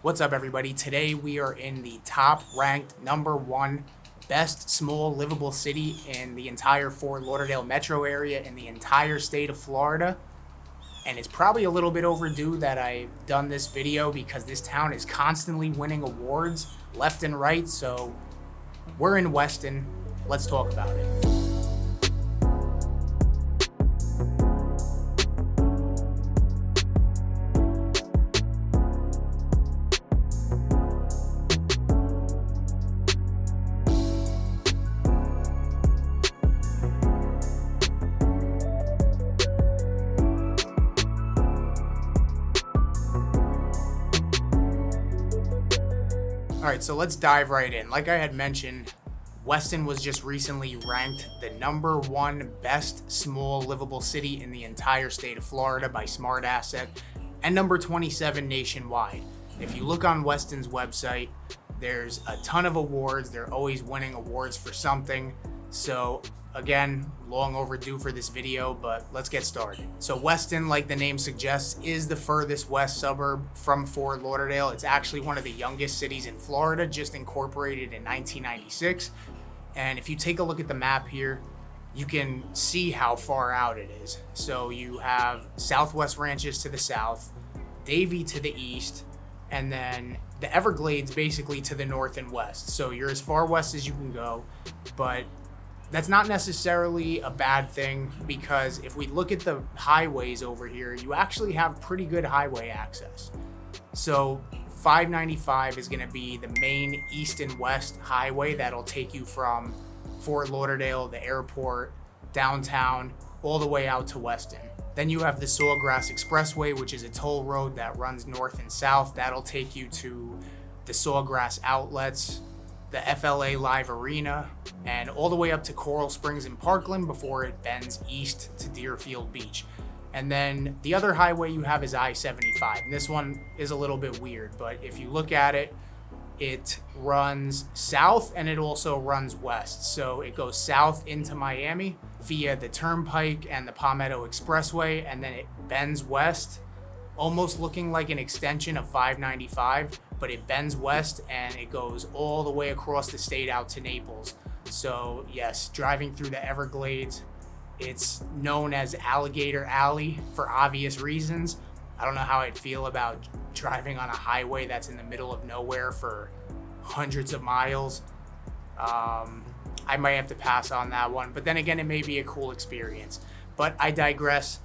What's up, everybody? Today we are in the top ranked #1 best small livable city in the entire Fort Lauderdale metro area in the entire state of Florida. And it's probably a little bit overdue that I've done this video because this town is constantly winning awards left and right. So we're in Weston. Let's talk about it. All right, so let's dive right in. Like I had mentioned, Weston was just recently ranked the #1 best small livable city in the entire state of Florida by Smart Asset and number 27 nationwide. If you look on Weston's website, there's a ton of awards. They're always winning awards for something. So again, long overdue for this video, but let's get started. So Weston, like the name suggests, is the furthest west suburb from Fort Lauderdale. It's actually one of the youngest cities in Florida, just incorporated in 1996. And if you take a look at the map here, you can see how far out it is. So you have Southwest Ranches to the south, Davie to the east, and then the Everglades basically to the north and west. So you're as far west as you can go, but that's not necessarily a bad thing, because if we look at the highways over here, you actually have pretty good highway access. So 595 is going to be the main east and west highway that'll take you from Fort Lauderdale, the airport, downtown, all the way out to Weston. Then you have the Sawgrass Expressway, which is a toll road that runs north and south. That'll take you to the Sawgrass outlets, the FLA Live Arena, and all the way up to Coral Springs and Parkland before it bends east to Deerfield Beach. And then the other highway you have is I-75. And this one is a little bit weird, but if you look at it, it runs south and it also runs west. So it goes south into Miami via the Turnpike and the Palmetto Expressway, and then it bends west, almost looking like an extension of 595, but it bends west and it goes all the way across the state out to Naples. So yes, driving through the Everglades, it's known as Alligator Alley for obvious reasons. I don't know how I'd feel about driving on a highway that's in the middle of nowhere for hundreds of miles. I might have to pass on that one, but then again, it may be a cool experience. But I digress.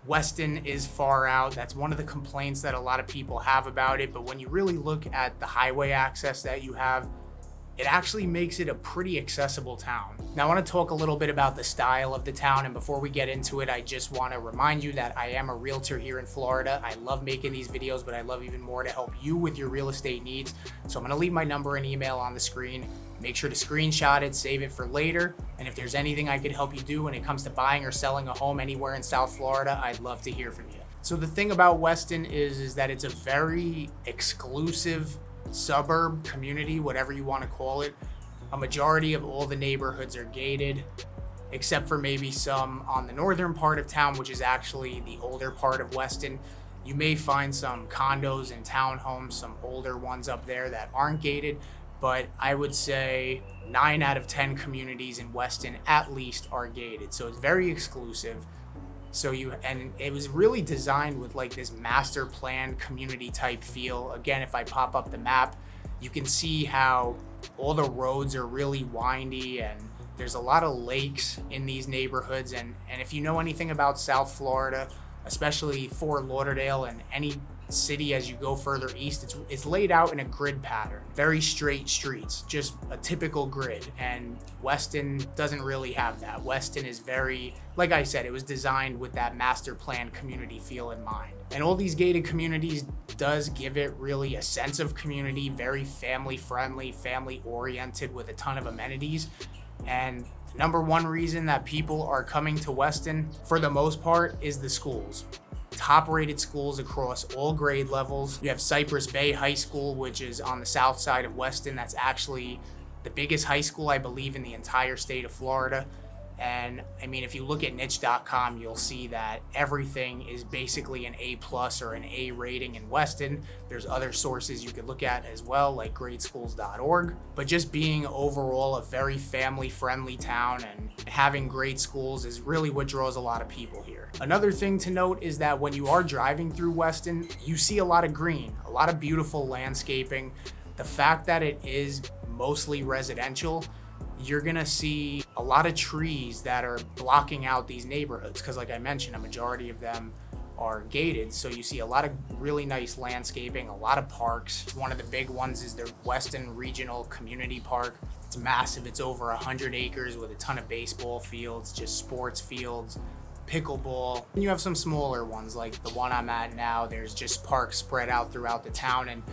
Weston is far out. That's one of the complaints that a lot of people have about it. But when you really look at the highway access that you have, it actually makes it a pretty accessible town. Now, I want to talk a little bit about the style of the town. And before we get into it, I just want to remind you that I am a realtor here in Florida. I love making these videos, but I love even more to help you with your real estate needs. So I'm going to leave my number and email on the screen. Make sure to screenshot it, save it for later. And if there's anything I could help you do when it comes to buying or selling a home anywhere in South Florida, I'd love to hear from you. So the thing about Weston is that it's a very exclusive suburb, community, whatever you want to call it. A majority of all the neighborhoods are gated, except for maybe some on the northern part of town, which is actually the older part of Weston. You may find some condos and townhomes, some older ones up there that aren't gated, but I would say 9 out of 10 communities in Weston at least are gated. So it's very exclusive. And it was really designed with like this master plan community type feel. Again, if I pop up the map, you can see how all the roads are really windy and there's a lot of lakes in these neighborhoods. And if you know anything about South Florida, especially Fort Lauderdale and any city as you go further east, it's laid out in a grid pattern, very straight streets, just a typical grid. And Weston doesn't really have that. Weston is very, like I said, it was designed with that master plan community feel in mind. And all these gated communities does give it really a sense of community, very family friendly, family oriented, with a ton of amenities. And the #1 reason that people are coming to Weston for the most part is the schools. Top rated schools across all grade levels. You have Cypress Bay High School, which is on the south side of Weston. That's actually the biggest high school, I believe, in the entire state of Florida. And I mean, if you look at niche.com, you'll see that everything is basically an A plus or an A rating in Weston. There's other sources you could look at as well, like greatschools.org. But just being overall a very family friendly town and having great schools is really what draws a lot of people here. Another thing to note is that when you are driving through Weston, you see a lot of green, a lot of beautiful landscaping. The fact that it is mostly residential, you're gonna see a lot of trees that are blocking out these neighborhoods because, like I mentioned, a majority of them are gated. So you see a lot of really nice landscaping, a lot of parks. One of the big ones is the Weston Regional Community Park. It's massive. It's over 100 acres with a ton of baseball fields, just sports fields, pickleball. And you have some smaller ones like the one I'm at now. There's just parks spread out throughout the town, and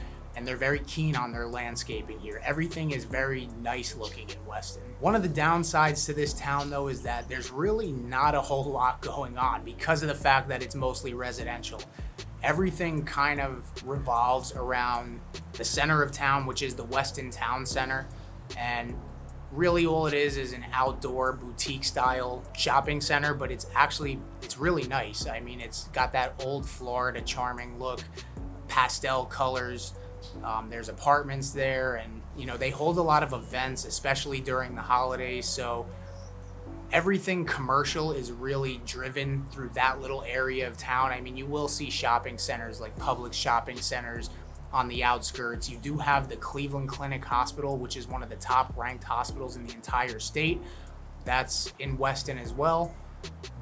they're very keen on their landscaping here. Everything is very nice looking in Weston. One of the downsides to this town though is that there's really not a whole lot going on because of the fact that it's mostly residential. Everything kind of revolves around the center of town, which is the Weston Town Center. And really all it is an outdoor boutique style shopping center, but it's really nice. I mean, it's got that old Florida charming look, pastel colors. There's apartments there, and they hold a lot of events, especially during the holidays. So everything commercial is really driven through that little area of town. I mean, you will see shopping centers like public shopping centers on the outskirts. You do have the Cleveland Clinic Hospital, which is one of the top ranked hospitals in the entire state. That's in Weston as well,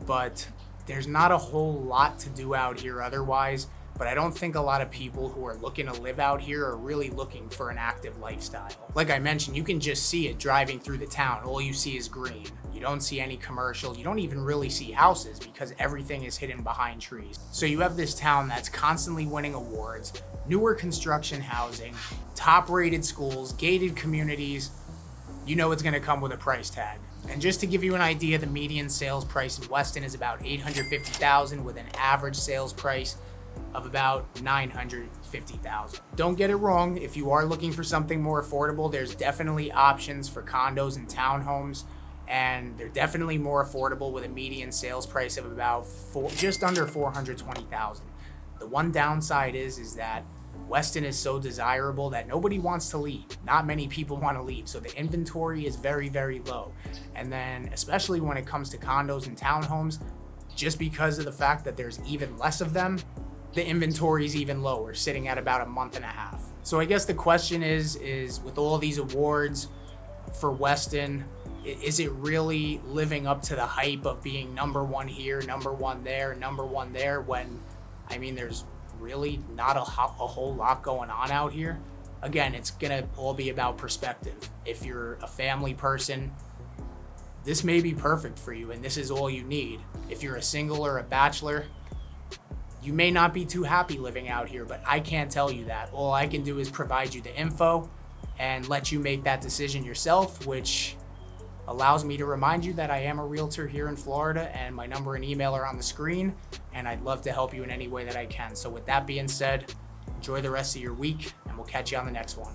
but there's not a whole lot to do out here otherwise. But I don't think a lot of people who are looking to live out here are really looking for an active lifestyle. Like I mentioned, you can just see it driving through the town. All you see is green. You don't see any commercial. You don't even really see houses because everything is hidden behind trees. So you have this town that's constantly winning awards, newer construction housing, top-rated schools, gated communities. You know it's gonna come with a price tag. And just to give you an idea, the median sales price in Weston is about $850,000 with an average sales price of about $950,000. Don't get it wrong, if you are looking for something more affordable, there's definitely options for condos and townhomes, and they're definitely more affordable with a median sales price of about just under $420,000. The one downside is that Weston is so desirable that nobody wants to leave. Not many people want to leave, so the inventory is very, very low. And then especially when it comes to condos and townhomes, just because of the fact that there's even less of them, the inventory is even lower, sitting at about a month and a half. So I guess the question is with all these awards for Weston, is it really living up to the hype of being number one here, number one there, when, I mean, there's really not a whole lot going on out here? Again, it's gonna all be about perspective. If you're a family person, this may be perfect for you and this is all you need. If you're a single or a bachelor, you may not be too happy living out here, but I can't tell you that. All I can do is provide you the info and let you make that decision yourself, which allows me to remind you that I am a realtor here in Florida, and my number and email are on the screen, and I'd love to help you in any way that I can. So with that being said, enjoy the rest of your week, and we'll catch you on the next one.